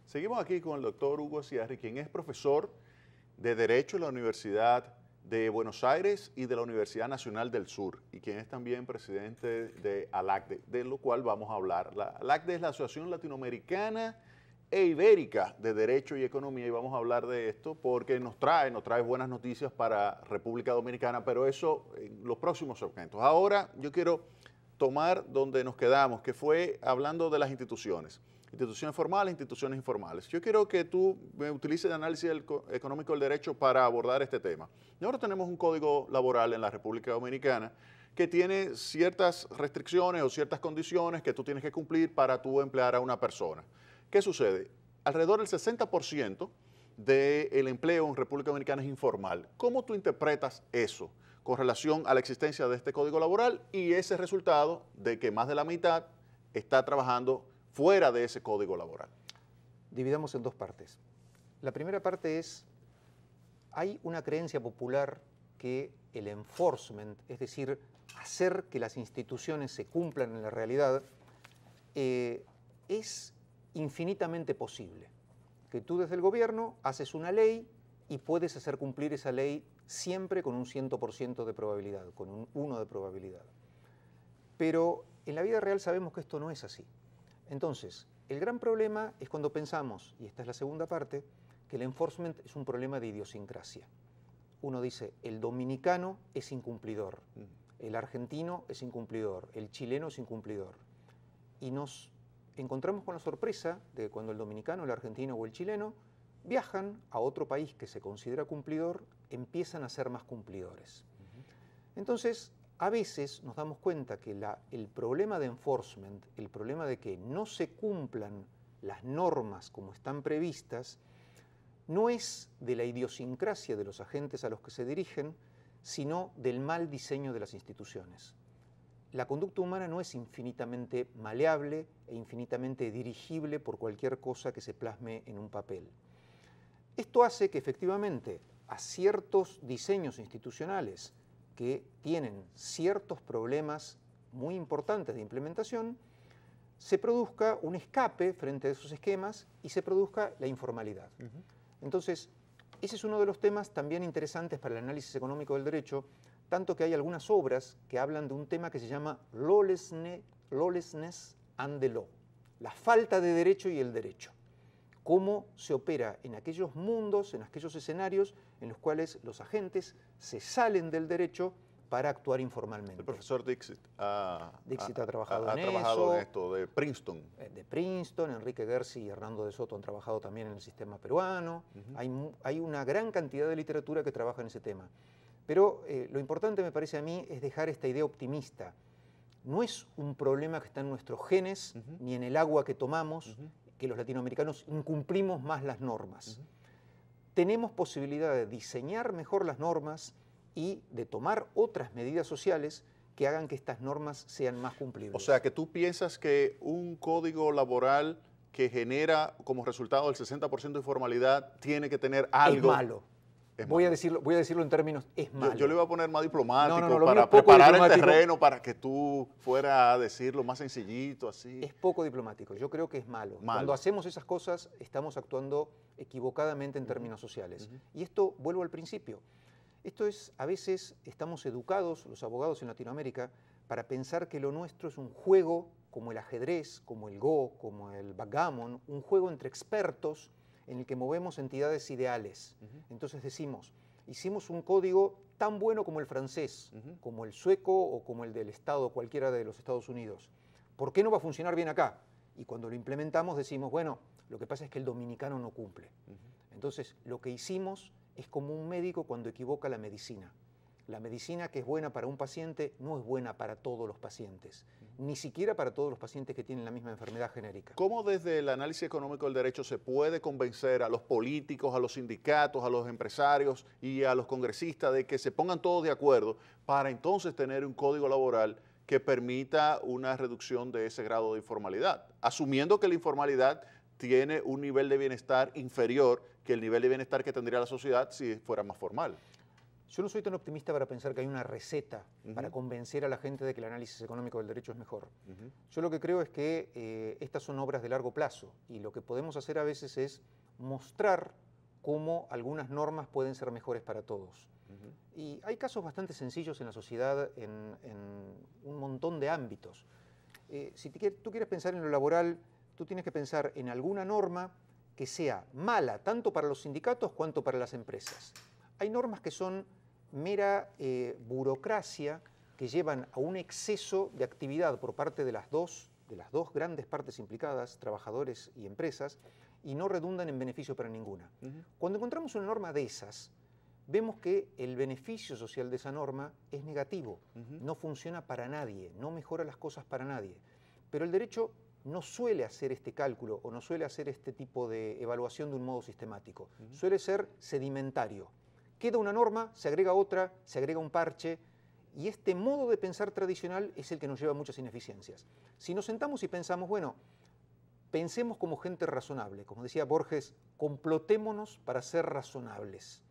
Seguimos aquí con el doctor Hugo Ciarri, quien es profesor de Derecho en la Universidad de Buenos Aires y de la Universidad Nacional del Sur, y quien es también presidente de ALACDE, de lo cual vamos a hablar. La ALACDE es la Asociación Latinoamericana e Ibérica de Derecho y Economía, y vamos a hablar de esto porque nos trae buenas noticias para República Dominicana, pero eso en los próximos segmentos. Ahora yo quiero tomar donde nos quedamos, que fue hablando de las instituciones formales, instituciones informales. Yo quiero que tú me utilices el análisis económico del derecho para abordar este tema. Y ahora tenemos un código laboral en la República Dominicana que tiene ciertas restricciones o ciertas condiciones que tú tienes que cumplir para tú emplear a una persona. ¿Qué sucede? Alrededor del 60% del empleo en República Dominicana es informal. ¿Cómo tú interpretas eso con relación a la existencia de este código laboral y ese resultado de que más de la mitad está trabajando fuera de ese código laboral? Dividamos en dos partes. La primera parte es, hay una creencia popular que el enforcement, es decir, hacer que las instituciones se cumplan en la realidad, es infinitamente posible. Que tú desde el gobierno haces una ley y puedes hacer cumplir esa ley siempre con un 100% de probabilidad, con un 1 de probabilidad. Pero en la vida real sabemos que esto no es así. Entonces, el gran problema es cuando pensamos, y esta es la segunda parte, que el enforcement es un problema de idiosincrasia. Uno dice, el dominicano es incumplidor, el argentino es incumplidor, el chileno es incumplidor. Y nos encontramos con la sorpresa de que cuando el dominicano, el argentino o el chileno viajan a otro país que se considera cumplidor, empiezan a ser más cumplidores. Entonces, a veces nos damos cuenta que el problema de enforcement, el problema de que no se cumplan las normas como están previstas, no es de la idiosincrasia de los agentes a los que se dirigen, sino del mal diseño de las instituciones. La conducta humana no es infinitamente maleable e infinitamente dirigible por cualquier cosa que se plasme en un papel. Esto hace que efectivamente a ciertos diseños institucionales que tienen ciertos problemas muy importantes de implementación, se produzca un escape frente a esos esquemas y se produzca la informalidad. Entonces, ese es uno de los temas también interesantes para el análisis económico del derecho, tanto que hay algunas obras que hablan de un tema que se llama lawlessness and the law, la falta de derecho y el derecho. Cómo se opera en aquellos mundos, en aquellos escenarios en los cuales los agentes se salen del derecho para actuar informalmente. El profesor Dixit ha trabajado en esto, de Princeton. De Princeton, Enrique Gersi y Hernando de Soto han trabajado también en el sistema peruano. Hay una gran cantidad de literatura que trabaja en ese tema. Pero lo importante, me parece a mí, es dejar esta idea optimista. No es un problema que está en nuestros genes, ni en el agua que tomamos, que los latinoamericanos incumplimos más las normas. Tenemos posibilidad de diseñar mejor las normas y de tomar otras medidas sociales que hagan que estas normas sean más cumplibles. O sea, que tú piensas que un código laboral que genera como resultado el 60% de informalidad tiene que tener algo... Es malo. Voy a decirlo en términos, es malo. Yo le iba a poner más diplomático para preparar el terreno para que tú fueras a decirlo más sencillito, así. Es poco diplomático, yo creo que es malo. Cuando hacemos esas cosas estamos actuando equivocadamente en términos sociales. Y esto, vuelvo al principio, esto es, a veces estamos educados, los abogados en Latinoamérica, para pensar que lo nuestro es un juego como el ajedrez, como el Go, como el backgammon, un juego entre expertos en el que movemos entidades ideales. Entonces decimos, hicimos un código tan bueno como el francés, como el sueco o como el del Estado, cualquiera de los Estados Unidos. ¿Por qué no va a funcionar bien acá? Y cuando lo implementamos decimos, bueno, lo que pasa es que el dominicano no cumple. Entonces, lo que hicimos es como un médico cuando equivoca la medicina. La medicina que es buena para un paciente no es buena para todos los pacientes, ni siquiera para todos los pacientes que tienen la misma enfermedad genérica. ¿Cómo desde el análisis económico del derecho se puede convencer a los políticos, a los sindicatos, a los empresarios y a los congresistas de que se pongan todos de acuerdo para entonces tener un código laboral que permita una reducción de ese grado de informalidad, asumiendo que la informalidad tiene un nivel de bienestar inferior que el nivel de bienestar que tendría la sociedad si fuera más formal? Yo no soy tan optimista para pensar que hay una receta para convencer a la gente de que el análisis económico del derecho es mejor. Yo lo que creo es que estas son obras de largo plazo y lo que podemos hacer a veces es mostrar cómo algunas normas pueden ser mejores para todos. Y hay casos bastante sencillos en la sociedad en un montón de ámbitos. Si tú quieres pensar en lo laboral, tú tienes que pensar en alguna norma que sea mala tanto para los sindicatos cuanto para las empresas. Hay normas que son mera burocracia que llevan a un exceso de actividad por parte de las dos grandes partes implicadas, trabajadores y empresas, y no redundan en beneficio para ninguna. Cuando encontramos una norma de esas, vemos que el beneficio social de esa norma es negativo, no funciona para nadie, no mejora las cosas para nadie. Pero el derecho no suele hacer este cálculo o no suele hacer este tipo de evaluación de un modo sistemático. Suele ser sedimentario. Queda una norma, se agrega otra, se agrega un parche, y este modo de pensar tradicional es el que nos lleva a muchas ineficiencias. Si nos sentamos y pensamos, bueno, pensemos como gente razonable, como decía Borges, complotémonos para ser razonables.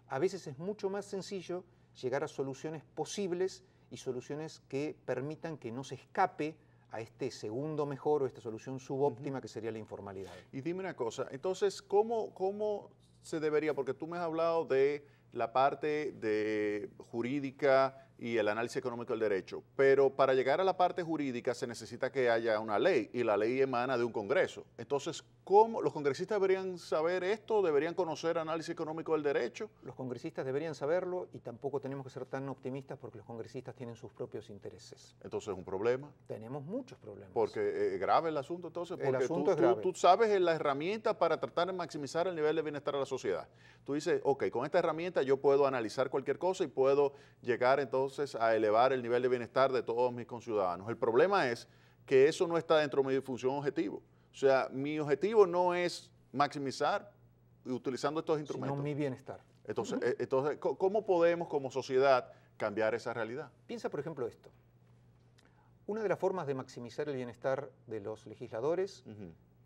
A veces es mucho más sencillo llegar a soluciones posibles y soluciones que permitan que no se escape a este segundo mejor o esta solución subóptima que sería la informalidad. Y dime una cosa, entonces, ¿cómo se debería? Porque tú me has hablado de la parte de jurídica y el análisis económico del derecho, pero para llegar a la parte jurídica se necesita que haya una ley y la ley emana de un Congreso. Entonces, ¿cómo los congresistas deberían saber esto? ¿Deberían conocer análisis económico del derecho? Los congresistas deberían saberlo y tampoco tenemos que ser tan optimistas porque los congresistas tienen sus propios intereses. Entonces, ¿es un problema? Tenemos muchos problemas. Porque es grave el asunto, entonces, porque el asunto es grave. Tú sabes la herramienta para tratar de maximizar el nivel de bienestar de la sociedad. Tú dices, ok, con esta herramienta yo puedo analizar cualquier cosa y puedo llegar entonces a elevar el nivel de bienestar de todos mis conciudadanos. El problema es que eso no está dentro de mi función objetivo. O sea, mi objetivo no es maximizar utilizando estos instrumentos. Sino mi bienestar. Entonces, ¿cómo podemos como sociedad cambiar esa realidad? Piensa, por ejemplo, esto. Una de las formas de maximizar el bienestar de los legisladores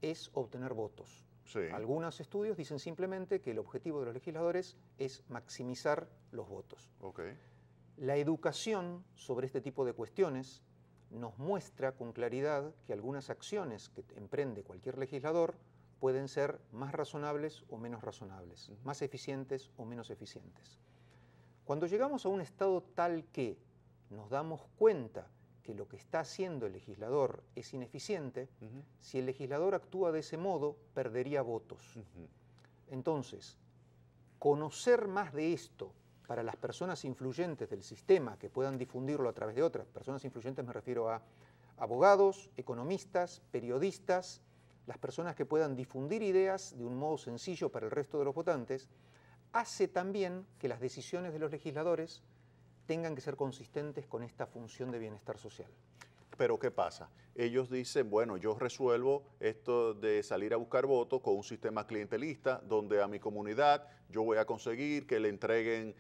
es obtener votos. Sí. Algunos estudios dicen simplemente que el objetivo de los legisladores es maximizar los votos. Okay. La educación sobre este tipo de cuestiones nos muestra con claridad que algunas acciones que emprende cualquier legislador pueden ser más razonables o menos razonables, más eficientes o menos eficientes. Cuando llegamos a un estado tal que nos damos cuenta que lo que está haciendo el legislador es ineficiente, si el legislador actúa de ese modo, perdería votos. Entonces, conocer más de esto para las personas influyentes del sistema que puedan difundirlo a través de otras. Personas influyentes me refiero a abogados, economistas, periodistas, las personas que puedan difundir ideas de un modo sencillo para el resto de los votantes, hace también que las decisiones de los legisladores tengan que ser consistentes con esta función de bienestar social. Pero ¿qué pasa? Ellos dicen, bueno, yo resuelvo esto de salir a buscar votos con un sistema clientelista donde a mi comunidad yo voy a conseguir que le entreguen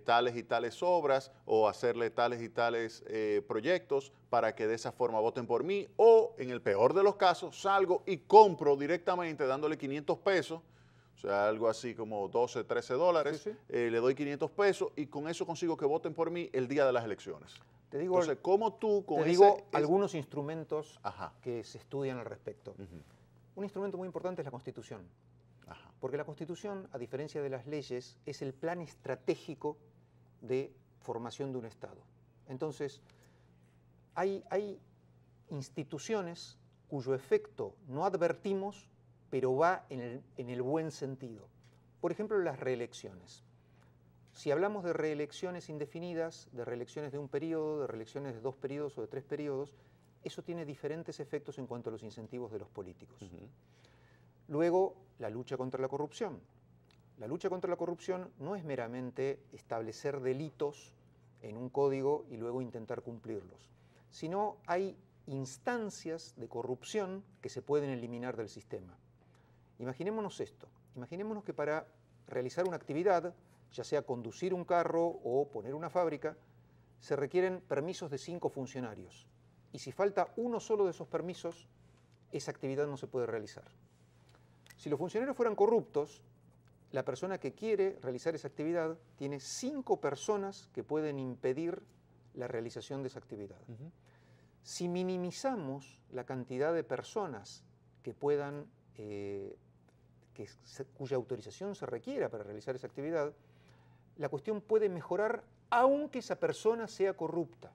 tales y tales obras o hacerle tales y tales proyectos para que de esa forma voten por mí, o en el peor de los casos salgo y compro directamente dándole 500 pesos, o sea, algo así como 12, 13 dólares, Sí, sí. Le doy 500 pesos y con eso consigo que voten por mí el día de las elecciones. Te digo, Entonces, ¿cómo tú con algunos instrumentos Ajá. que se estudian al respecto. Un instrumento muy importante es la Constitución. Ajá. Porque la Constitución, a diferencia de las leyes, es el plan estratégico de formación de un Estado. Entonces, hay instituciones cuyo efecto no advertimos, pero va en el buen sentido. Por ejemplo, las reelecciones. Si hablamos de reelecciones indefinidas, de reelecciones de un periodo, de reelecciones de 2 periodos o de 3 periodos, eso tiene diferentes efectos en cuanto a los incentivos de los políticos. Luego, la lucha contra la corrupción. La lucha contra la corrupción no es meramente establecer delitos en un código y luego intentar cumplirlos, sino hay instancias de corrupción que se pueden eliminar del sistema. Imaginémonos esto. Imaginémonos que para realizar una actividad, ya sea conducir un carro o poner una fábrica, se requieren permisos de 5 funcionarios. Y si falta uno solo de esos permisos, esa actividad no se puede realizar. Si los funcionarios fueran corruptos, la persona que quiere realizar esa actividad tiene 5 personas que pueden impedir la realización de esa actividad. Si minimizamos la cantidad de personas que puedan, cuya autorización se requiera para realizar esa actividad, la cuestión puede mejorar aunque esa persona sea corrupta.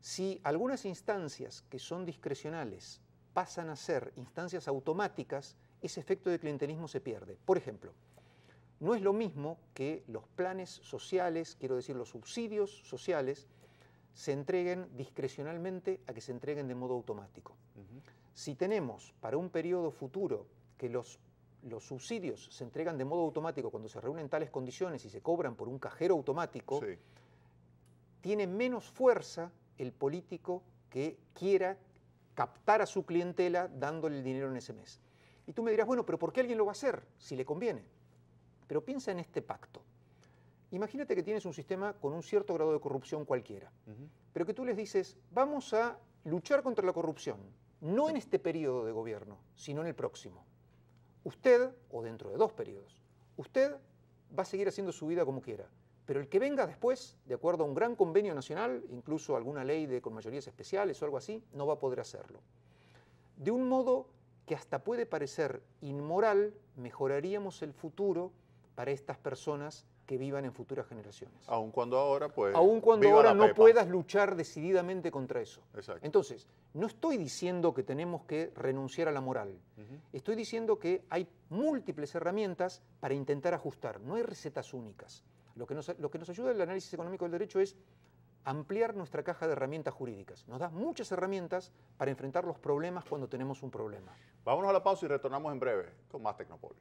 Si algunas instancias que son discrecionales pasan a ser instancias automáticas, ese efecto de clientelismo se pierde. Por ejemplo, no es lo mismo que los planes sociales, quiero decir los subsidios sociales, se entreguen discrecionalmente a que se entreguen de modo automático. Si tenemos para un periodo futuro que los subsidios se entregan de modo automático cuando se reúnen tales condiciones y se cobran por un cajero automático, Sí. tiene menos fuerza el político que quiera captar a su clientela dándole el dinero en ese mes. Y tú me dirás, bueno, pero ¿por qué alguien lo va a hacer si le conviene? Pero piensa en este pacto. Imagínate que tienes un sistema con un cierto grado de corrupción cualquiera, pero que tú les dices, vamos a luchar contra la corrupción, no en este periodo de gobierno, sino en el próximo. Usted, o dentro de 2 periodos, usted va a seguir haciendo su vida como quiera, pero el que venga después, de acuerdo a un gran convenio nacional, incluso alguna ley con mayorías especiales o algo así, no va a poder hacerlo. De un modo que hasta puede parecer inmoral, mejoraríamos el futuro para estas personas que vivan en futuras generaciones. Aun cuando ahora, pues, Aun cuando viva ahora la no pepa. puedas luchar decididamente contra eso. Exacto. Entonces, no estoy diciendo que tenemos que renunciar a la moral. Estoy diciendo que hay múltiples herramientas para intentar ajustar. No hay recetas únicas. Lo que nos ayuda el análisis económico del derecho es ampliar nuestra caja de herramientas jurídicas. Nos da muchas herramientas para enfrentar los problemas cuando tenemos un problema. Vámonos a la pausa y retornamos en breve con más Tecnopol.